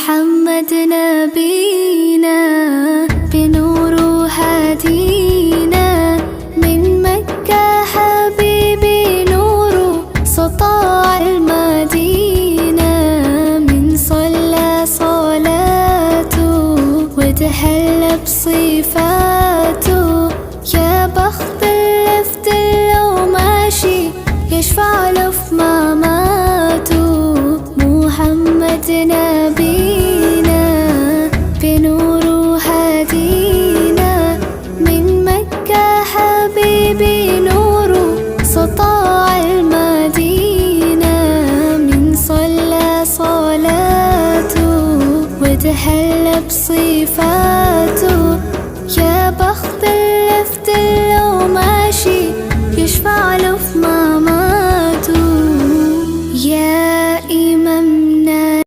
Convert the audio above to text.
محمد نبينا بنور هدينا من مكة حبيبي نور سطاع المدينة من صلى صلاته وتحلى بصفاته يا بخت اللفت لو ماشي يشفع له في مماته محمد نبينا بنور هدينا من مكة حبيبي نور سطاع المدينة من صلى صلاته وتحلى بصفاته يا بخت اللفت